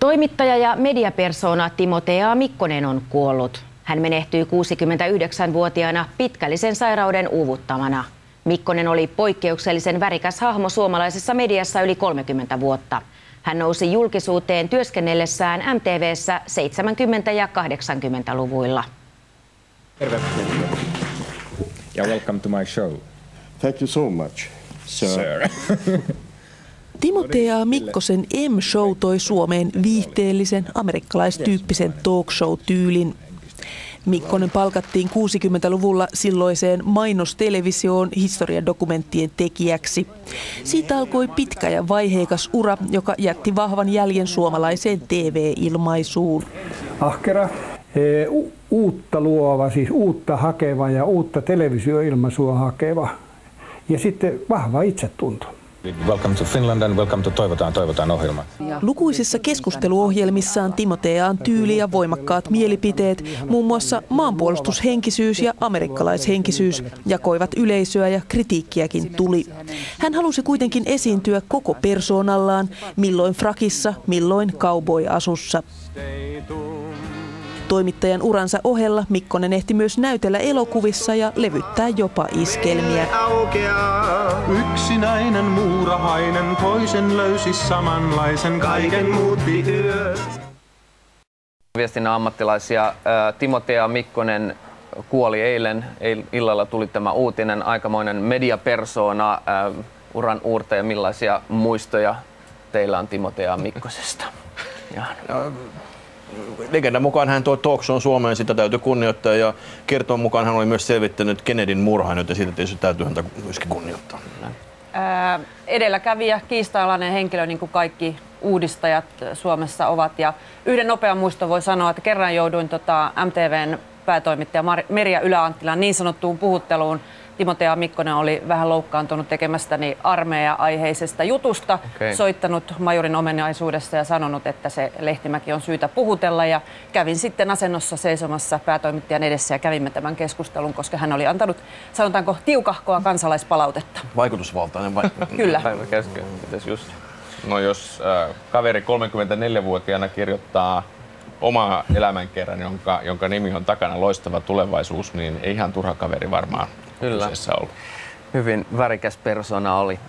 Toimittaja ja mediapersona Timotea Mikkonen on kuollut. Hän menehtyi 69-vuotiaana pitkällisen sairauden uuvuttamana. Mikkonen oli poikkeuksellisen värikäs hahmo suomalaisessa mediassa yli 30 vuotta. Hän nousi julkisuuteen työskennellessään MTV:ssä 70- ja 80-luvuilla. Yeah, welcome to my show. Thank you so much, sir. Timotea Mikkosen M-show toi Suomeen viihteellisen amerikkalaistyyppisen talk-show-tyylin. Mikkonen palkattiin 60-luvulla silloiseen mainostelevisioon historiadokumenttien tekijäksi. Siitä alkoi pitkä ja vaiheikas ura, joka jätti vahvan jäljen suomalaiseen TV-ilmaisuun. Ahkera, uutta luova, siis uutta hakeva ja uutta televisioilmaisua hakeva. Ja sitten vahva itsetunto. Welcome to Finland and welcome to Toivotaan ohjelma. Lukuisissa keskusteluohjelmissaan Timoteaan tyyli ja voimakkaat mielipiteet, muun muassa maanpuolustushenkisyys ja amerikkalaishenkisyys, jakoivat yleisöä ja kritiikkiäkin tuli. Hän halusi kuitenkin esiintyä koko persoonallaan, milloin frakissa, milloin cowboy-asussa. Toimittajan uransa ohella Mikkonen ehti myös näytellä elokuvissa ja levyttää jopa iskelmiä. Yksinäinen muurahainen toisen löysi samanlaisen, kaiken muutti yö. Viestinnän ammattilaisia. Timotea Mikkonen kuoli eilen. Illalla tuli tämä uutinen. Aikamoinen mediapersona, uran uurtaja. Millaisia muistoja teillä on Timotea Mikkosesta? Legendan mukaan hän toi talk shown Suomeen, sitä täytyy kunnioittaa, ja kertoman mukaan hän oli myös selvittänyt Kennedyn murhaan, joten siitä tietysti täytyy häntä myöskin kunnioittaa. Edelläkävijä, kiista-alainen henkilö, niin kuin kaikki uudistajat Suomessa ovat. Ja yhden nopean muiston voi sanoa, että kerran jouduin MTV:n päätoimittaja Merja Ylä-Anttilan niin sanottuun puhutteluun. Timotea Mikkonen oli vähän loukkaantunut tekemästäni armeija-aiheisesta jutusta, soittanut majorin ominaisuudessa ja sanonut, että se Lehtimäki on syytä puhutella. Ja kävin sitten asennossa seisomassa päätoimittajan edessä ja kävimme tämän keskustelun, koska hän oli antanut, sanotaanko, tiukahkoa kansalaispalautetta. Vaikutusvaltainen vai? Kyllä. Päivä kesken. Mites just? No jos kaveri 34-vuotiaana kirjoittaa omaa elämänkerran, jonka nimi on Takana loistava tulevaisuus, niin ei ihan turha kaveri varmaan kyseessä ollut. Hyvin värikäs persona oli.